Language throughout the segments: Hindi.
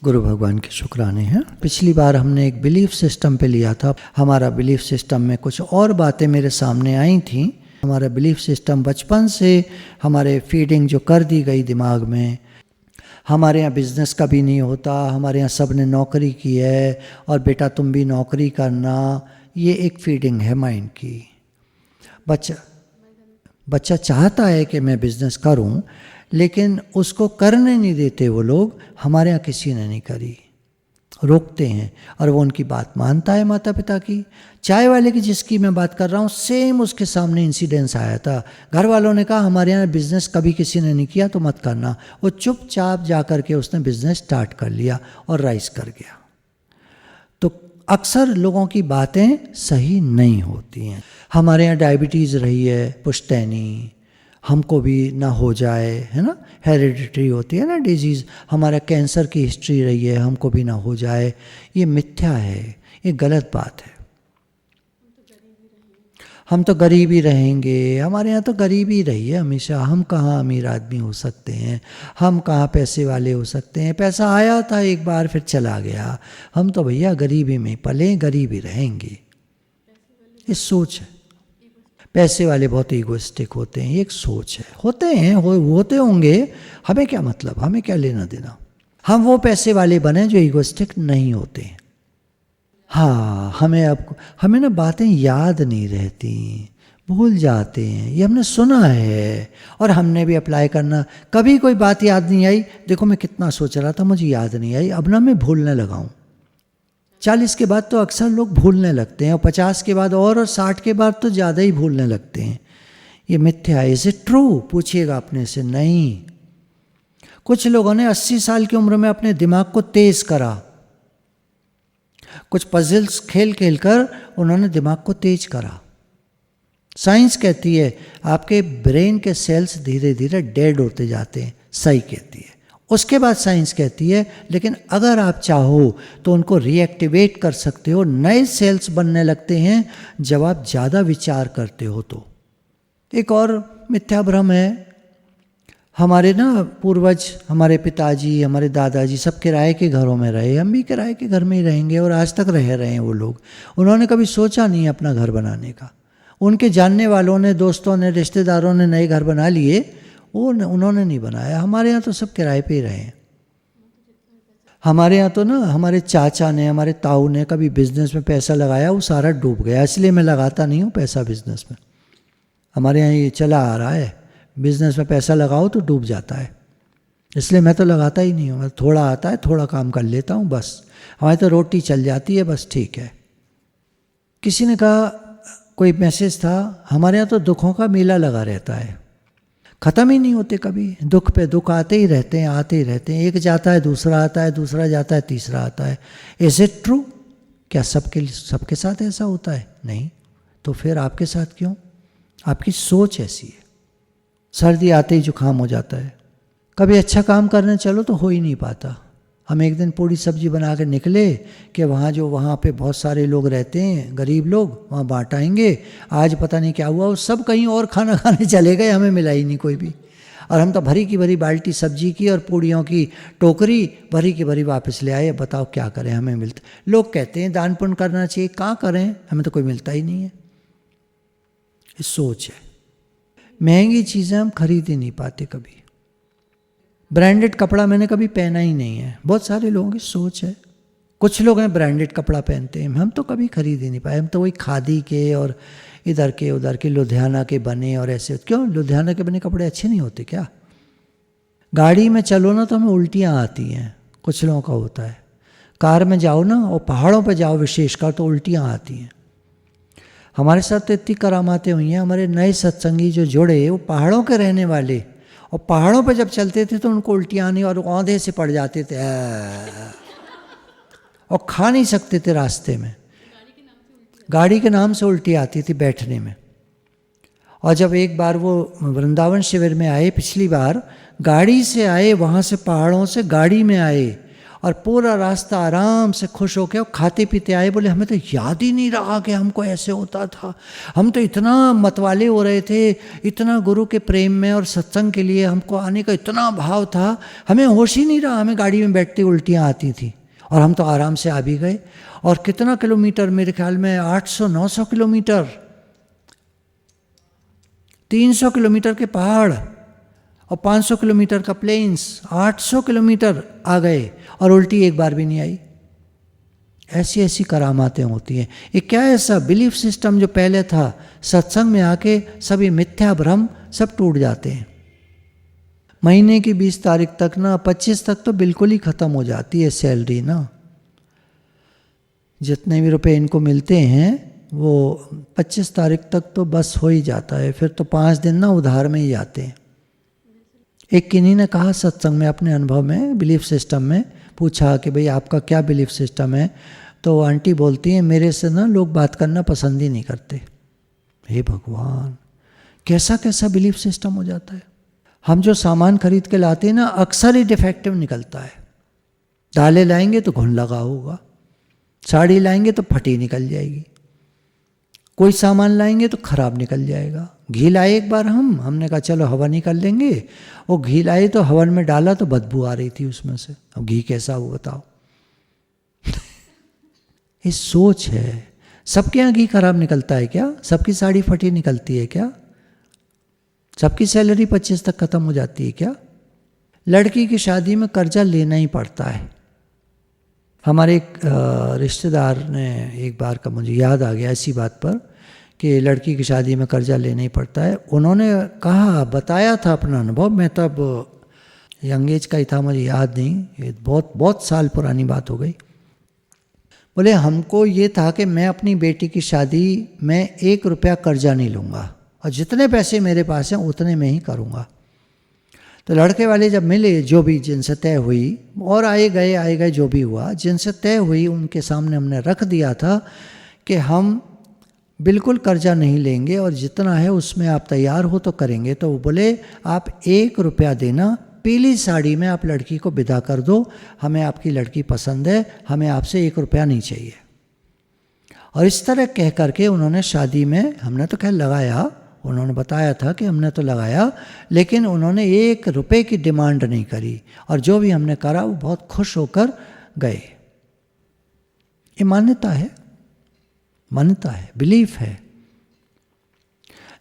गुरु भगवान के शुक्राने हैं। पिछली बार हमने एक बिलीफ सिस्टम पे लिया था। हमारा बिलीफ सिस्टम में कुछ और बातें मेरे सामने आई थी। हमारा बिलीफ सिस्टम बचपन से हमारे फीडिंग जो कर दी गई दिमाग में, हमारे यहाँ बिजनेस कभी नहीं होता, हमारे यहाँ सब ने नौकरी की है और बेटा तुम भी नौकरी करना, ये एक फीडिंग है माइंड की। बच्चा चाहता है कि मैं बिजनेस करूं, लेकिन उसको करने नहीं देते वो लोग। हमारे यहाँ किसी ने नहीं करी, रोकते हैं और वो उनकी बात मानता है माता पिता की। चाय वाले की जिसकी मैं बात कर रहा हूँ, सेम उसके सामने इंसिडेंस आया था। घर वालों ने कहा हमारे यहाँ बिजनेस कभी किसी ने नहीं किया तो मत करना। वो चुपचाप जा कर के उसने बिजनेस स्टार्ट कर लिया और राइज कर गया। तो अक्सर लोगों की बातें सही नहीं होती हैं। हमारे यहाँ डायबिटीज़ रही है पुश्तैनी, हमको भी ना हो जाए, है ना, हेरिडिटरी होती है ना डिजीज़। हमारा कैंसर की हिस्ट्री रही है, हमको भी ना हो जाए। ये मिथ्या है, ये गलत बात है। हम तो गरीब ही रहेंगे, हमारे यहाँ तो गरीब ही रही है हमेशा। हम कहाँ अमीर आदमी हो सकते हैं, हम कहाँ पैसे वाले हो सकते हैं। पैसा आया था एक बार फिर चला गया। हम तो भैया गरीबी में पले, गरीब ही रहेंगे। ये सोच है। पैसे वाले बहुत ईगोइस्टिक होते हैं, ये एक सोच है। होते होंगे, हमें क्या मतलब, हमें क्या लेना देना। हम वो पैसे वाले बने जो ईगोइस्टिक नहीं होते हैं। हाँ, हमें ना बातें याद नहीं रहती, भूल जाते हैं। ये हमने सुना है और हमने भी अप्लाई करना। कभी कोई बात याद नहीं आई, देखो मैं कितना सोच रहा था, मुझे याद नहीं आई, अब ना मैं भूलने लगा हूँ। 40 के बाद तो अक्सर लोग भूलने लगते हैं, और 50 के बाद और 60 के बाद तो ज़्यादा ही भूलने लगते हैं। ये मिथ्या है। Is it true? पूछिएगा अपने से। नहीं। कुछ लोगों ने 80 साल की उम्र में अपने दिमाग को तेज करा। कुछ पजल्स खेल खेल कर उन्होंने दिमाग को तेज करा। साइंस कहती है आपके ब्रेन के सेल्स धीरे धीरे डेड होते जाते हैं, सही कहती है। उसके बाद साइंस कहती है लेकिन अगर आप चाहो तो उनको रीएक्टिवेट कर सकते हो। नए सेल्स बनने लगते हैं जब आप ज़्यादा विचार करते हो। तो एक और मिथ्या भ्रम है। हमारे ना पूर्वज, हमारे पिताजी, हमारे दादाजी सब किराए के घरों में रहे, हम भी किराए के घर में ही रहेंगे और आज तक रह रहे हैं वो लोग। उन्होंने कभी सोचा नहीं अपना घर बनाने का। उनके जानने वालों ने, दोस्तों ने, रिश्तेदारों ने नए घर बना लिए, उन्होंने नहीं बनाया। हमारे यहाँ तो सब किराए पे ही रहे हैं। हमारे यहाँ तो ना हमारे चाचा ने, हमारे ताऊ ने कभी बिजनेस में पैसा लगाया, वो सारा डूब गया। इसलिए मैं लगाता नहीं हूँ पैसा बिजनेस में। हमारे यहाँ ये चला आ रहा है, बिजनेस में पैसा लगाओ तो डूब जाता है, इसलिए मैं तो लगाता ही नहीं हूँ। मैं थोड़ा आता है, थोड़ा काम कर लेता हूँ बस। हमारी तो रोटी चल जाती है बस, ठीक है। किसी ने कहा, कोई मैसेज था, हमारे यहाँ तो दुखों का मेला लगा रहता है, ख़त्म ही नहीं होते कभी। दुख पे दुख आते ही रहते हैं, आते ही रहते हैं। एक जाता है दूसरा आता है, दूसरा जाता है तीसरा आता है। Is it true? क्या सबके साथ ऐसा होता है? नहीं। तो फिर आपके साथ क्यों? आपकी सोच ऐसी है। सर्दी आते ही जुकाम हो जाता है। कभी अच्छा काम करने चलो तो हो ही नहीं पाता। हम एक दिन पूरी सब्जी बना के निकले कि वहाँ पे बहुत सारे लोग रहते हैं, गरीब लोग, वहाँ बांट आएंगे। आज पता नहीं क्या हुआ, वो सब कहीं और खाना खाने चले गए, हमें मिला ही नहीं कोई भी। और हम तो भरी की भरी बाल्टी सब्जी की और पूड़ियों की टोकरी भरी की भरी वापस ले आए। बताओ क्या करें, हमें मिलता। लोग कहते हैं दान पुण्य करना चाहिए, कहाँ करें, हमें तो कोई मिलता ही नहीं है। ये सोच है। महंगी चीज़ें हम खरीद ही नहीं पाते कभी। ब्रांडेड कपड़ा मैंने कभी पहना ही नहीं है। बहुत सारे लोगों की सोच है। कुछ लोग हैं ब्रांडेड कपड़ा पहनते हैं, हम तो कभी खरीद ही नहीं पाए। हम तो वही खादी के और इधर के उधर के लुधियाना के बने और ऐसे। क्यों लुधियाना के बने कपड़े अच्छे नहीं होते क्या? गाड़ी में चलो ना तो हमें उल्टियाँ आती हैं, कुछ लोगों का होता है। कार में जाओ ना और पहाड़ों पर जाओ विशेषकर तो उल्टियाँ आती हैं। हमारे साथ तो इतनी करामातें हुई हैं। हमारे नए सत्संगी जो जुड़े, वो पहाड़ों के रहने वाले, और पहाड़ों पर जब चलते थे तो उनको उल्टियाँ आनी और औंधे से पड़ जाते थे और खा नहीं सकते थे रास्ते में। गाड़ी के नाम से उल्टी आती थी बैठने में। और जब एक बार वो वृंदावन शिविर में आए, पिछली बार गाड़ी से आए, वहाँ से पहाड़ों से गाड़ी में आए और पूरा रास्ता आराम से खुश होके और खाते पीते आए। बोले हमें तो याद ही नहीं रहा कि हमको ऐसे होता था, हम तो इतना मतवाले हो रहे थे, इतना गुरु के प्रेम में और सत्संग के लिए हमको आने का इतना भाव था, हमें होश ही नहीं रहा, हमें गाड़ी में बैठते उल्टियाँ आती थी और हम तो आराम से आ भी गए। और कितना किलोमीटर, मेरे ख्याल में 800-900 किलोमीटर, 300 किलोमीटर के पहाड़ और 500 किलोमीटर का प्लेन्स, 800 किलोमीटर आ गए और उल्टी एक बार भी नहीं आई। ऐसी ऐसी करामातें होती हैं। ये क्या ऐसा बिलीफ सिस्टम जो पहले था, सत्संग में आके सभी मिथ्या भ्रम सब टूट जाते हैं। महीने की 20 तारीख तक ना, 25 तक तो बिल्कुल ही ख़त्म हो जाती है सैलरी ना। जितने भी रुपए इनको मिलते हैं वो 25 तारीख तक तो बस हो ही जाता है, फिर तो 5 दिन ना उधार में ही जाते हैं। एक किन्हीं ने कहा सत्संग में, अपने अनुभव में, बिलीफ सिस्टम में पूछा कि भाई आपका क्या बिलीफ सिस्टम है, तो आंटी बोलती हैं मेरे से ना लोग बात करना पसंद ही नहीं करते। हे भगवान, कैसा कैसा बिलीफ सिस्टम हो जाता है। हम जो सामान खरीद के लाते हैं ना, अक्सर ही डिफेक्टिव निकलता है। दालें लाएंगे तो घुन लगा होगा, साड़ी लाएंगे तो फटी निकल जाएगी, कोई सामान लाएंगे तो खराब निकल जाएगा। घी लाए एक बार हमने कहा चलो हवन ही कर लेंगे, वो घी लाए तो हवन में डाला तो बदबू आ रही थी उसमें से। अब घी कैसा हो बताओ। ये सोच है। सबके यहाँ घी खराब निकलता है क्या? सबकी साड़ी फटी निकलती है क्या? सबकी सैलरी 25 तक खत्म हो जाती है क्या? लड़की की शादी में कर्जा लेना ही पड़ता है। हमारे एक रिश्तेदार ने एक बार का मुझे याद आ गया ऐसी बात पर कि लड़की की शादी में कर्जा लेना ही पड़ता है। उन्होंने कहा, बताया था अपना अनुभव, मैं तब यंग एज का ही था, मुझे याद नहीं, ये बहुत बहुत साल पुरानी बात हो गई। बोले हमको ये था कि मैं अपनी बेटी की शादी में 1 रुपया कर्जा नहीं लूँगा और जितने पैसे मेरे पास हैं उतने में ही करूँगा। तो लड़के वाले जब मिले, जो भी जिनसे तय हुई, और आए गए जो भी हुआ, जिनसे तय हुई उनके सामने हमने रख दिया था कि हम बिल्कुल कर्जा नहीं लेंगे और जितना है उसमें आप तैयार हो तो करेंगे। तो वो बोले आप 1 रुपया देना, पीली साड़ी में आप लड़की को विदा कर दो, हमें आपकी लड़की पसंद है, हमें आपसे 1 रुपया नहीं चाहिए। और इस तरह कह करके उन्होंने शादी में, हमने तो खैर लगाया, उन्होंने बताया था कि हमने तो लगाया, लेकिन उन्होंने 1 रुपये की डिमांड नहीं करी और जो भी हमने करा वो बहुत खुश होकर गए। ये मान्यता है, मान्यता है, बिलीफ है।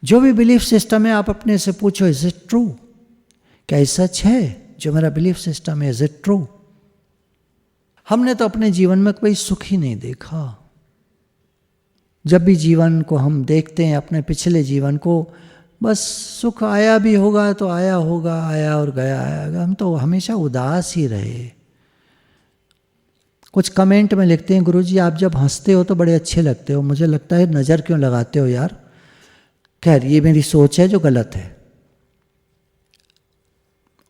जो भी बिलीफ सिस्टम है आप अपने से पूछो, इज इट ट्रू? क्या ये सच है जो मेरा बिलीफ सिस्टम है? Is it true? हमने तो अपने जीवन में कोई सुख ही नहीं देखा। जब भी जीवन को हम देखते हैं, अपने पिछले जीवन को, बस सुख आया भी होगा तो आया होगा, आया और गया आएगा, हम तो हमेशा उदास ही रहे। कुछ कमेंट में लिखते हैं, गुरुजी आप जब हंसते हो तो बड़े अच्छे लगते हो, मुझे लगता है नज़र क्यों लगाते हो यार। खैर ये मेरी सोच है जो गलत है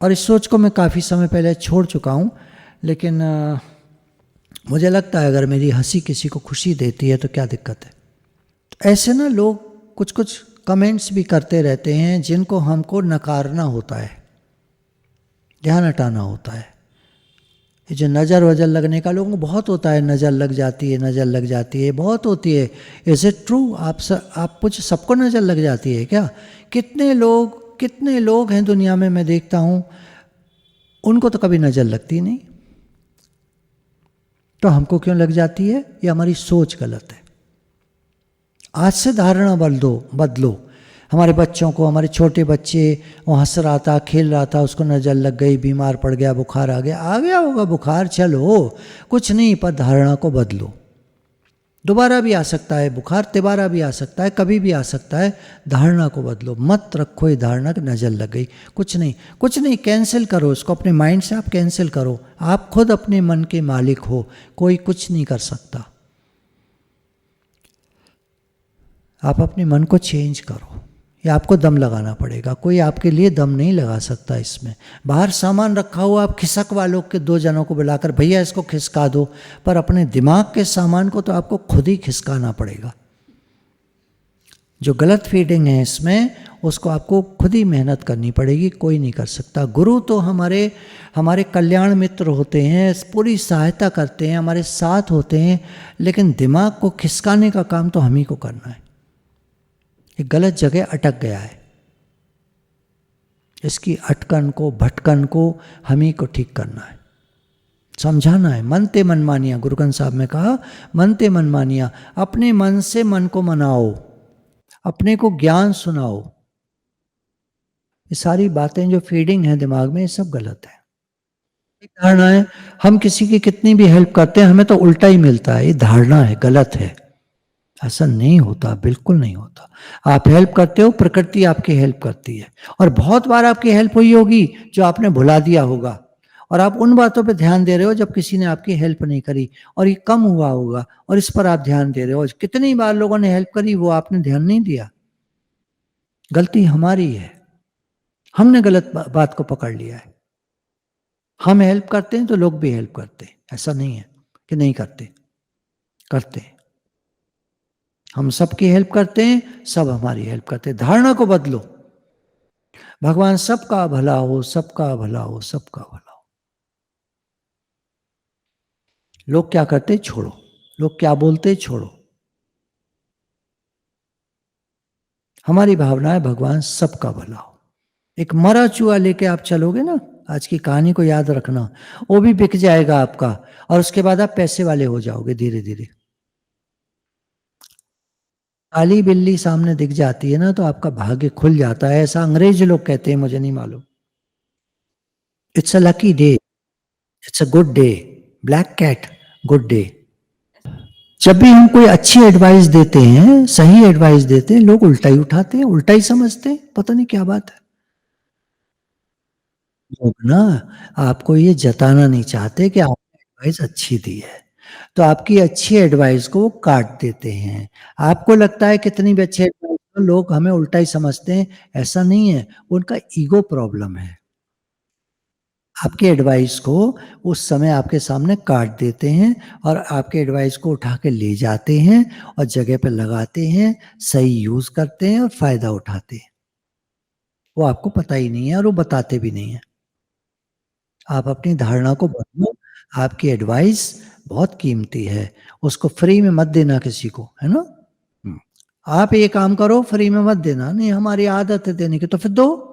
और इस सोच को मैं काफ़ी समय पहले छोड़ चुका हूँ, लेकिन मुझे लगता है अगर मेरी हंसी किसी को खुशी देती है तो क्या दिक्कत है। ऐसे ना लोग कुछ कुछ कमेंट्स भी करते रहते हैं जिनको हमको नकारना होता है, ध्यान हटाना होता है। ये जो नज़र वजर लगने का लोगों को बहुत होता है, नज़र लग जाती है, नज़र लग जाती है, बहुत होती है। Is it true? आप कुछ सबको नज़र लग जाती है क्या? कितने लोग हैं दुनिया में, मैं देखता हूँ उनको तो कभी नज़र लगती नहीं, तो हमको क्यों लग जाती है? ये हमारी सोच गलत है। आज से धारणा बदलो। हमारे बच्चों को, हमारे छोटे बच्चे, वो हंस रहा था, खेल रहा था, उसको नज़र लग गई, बीमार पड़ गया, बुखार आ गया होगा बुखार, चलो कुछ नहीं, पर धारणा को बदलो। दोबारा भी आ सकता है बुखार, तिबारा भी आ सकता है, कभी भी आ सकता है, धारणा को बदलो। मत रखो ये धारणा कि नज़र लग गई, कुछ नहीं, कैंसिल करो इसको, अपने माइंड से आप कैंसिल करो। आप खुद अपने मन के मालिक हो, कोई कुछ नहीं कर सकता। आप अपने मन को चेंज करो, या आपको दम लगाना पड़ेगा, कोई आपके लिए दम नहीं लगा सकता इसमें। बाहर सामान रखा हुआ, आप खिसक वालों के 2 जनों को बुलाकर भैया इसको खिसका दो, पर अपने दिमाग के सामान को तो आपको खुद ही खिसकाना पड़ेगा। जो गलत फीडिंग है इसमें, उसको आपको खुद ही मेहनत करनी पड़ेगी, कोई नहीं कर सकता। गुरु तो हमारे हमारे कल्याण मित्र होते हैं, पूरी सहायता करते हैं, हमारे साथ होते हैं, लेकिन दिमाग को खिसकाने का काम तो हम ही को करना है। ये गलत जगह अटक गया है, इसकी अटकन को भटकन को हम ही को ठीक करना है, समझाना है। मनते मनमानिया, गुरुग्रंथ साहब में कहा, मनते मनमानिया, अपने मन से मन को मनाओ, अपने को ज्ञान सुनाओ। ये सारी बातें जो फीडिंग है दिमाग में, ये सब गलत है। धारणा है हम किसी की कितनी भी हेल्प करते हैं हमें तो उल्टा ही मिलता है, ये धारणा है, गलत है। ऐसा नहीं होता, बिल्कुल नहीं होता। आप हेल्प करते हो, प्रकृति आपकी हेल्प करती है, और बहुत बार आपकी हेल्प हुई होगी जो आपने भुला दिया होगा, और आप उन बातों पे ध्यान दे रहे हो जब किसी ने आपकी हेल्प नहीं करी, और ये कम हुआ होगा और इस पर आप ध्यान दे रहे हो। कितनी बार लोगों ने हेल्प करी, वो आपने ध्यान नहीं दिया। गलती हमारी है, हमने गलत बात को पकड़ लिया है। हम हेल्प करते हैं तो लोग भी हेल्प करते हैं, ऐसा नहीं है कि नहीं करते, करते हैं। हम सबकी हेल्प करते हैं, सब हमारी हेल्प करते हैं। धारणा को बदलो, भगवान सबका भला हो, सबका भला हो, सबका भला हो। लोग क्या करते छोड़ो, लोग क्या बोलते छोड़ो। हमारी भावना है भगवान सबका भला हो। एक मरा चूहा लेके आप चलोगे ना, आज की कहानी को याद रखना, वो भी बिक जाएगा आपका, और उसके बाद आप पैसे वाले हो जाओगे धीरे धीरे। काली बिल्ली सामने दिख जाती है ना तो आपका भाग्य खुल जाता है, ऐसा अंग्रेज लोग कहते हैं, मुझे नहीं मालूम। It's a lucky day, it's a good day, black cat, good day. जब भी हम कोई अच्छी एडवाइस देते हैं, सही एडवाइस देते हैं, लोग उल्टा ही उठाते हैं, उल्टा ही समझते हैं, पता नहीं क्या बात है। लोग ना आपको ये जताना नहीं चाहते कि आपने एडवाइस अच्छी दी है, तो आपकी अच्छी एडवाइस को वो काट देते हैं। आपको लगता है कितनी भी अच्छी एडवाइस हो, लोग हमें उल्टा ही समझते हैं, ऐसा नहीं है, उनका ईगो प्रॉब्लम है। आपके एडवाइस को उस समय आपके सामने काट देते हैं, और आपके एडवाइस को उठा के ले जाते हैं और जगह पे लगाते हैं, सही यूज करते हैं और फायदा उठाते हैं। वो आपको पता ही नहीं है और वो बताते भी नहीं है। आप अपनी धारणा को बदलो, आपकी एडवाइस बहुत कीमती है, उसको फ्री में मत देना किसी को, है ना? आप ये काम करो, फ्री में मत देना, नहीं हमारी आदत है देने की, तो फिर दो।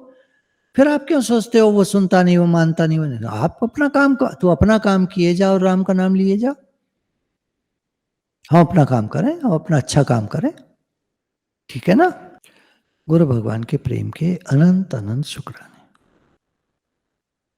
फिर आप क्यों सोचते हो वो सुनता नहीं, वो मानता नहीं? आप अपना काम का, तो अपना काम किए जाओ, राम का नाम लिए जाओ। हम अपना काम करें, हम अपना अच्छा काम करें, ठीक है ना? गुरु भगवान के प्रेम के अनंत अनंत शुक्राने।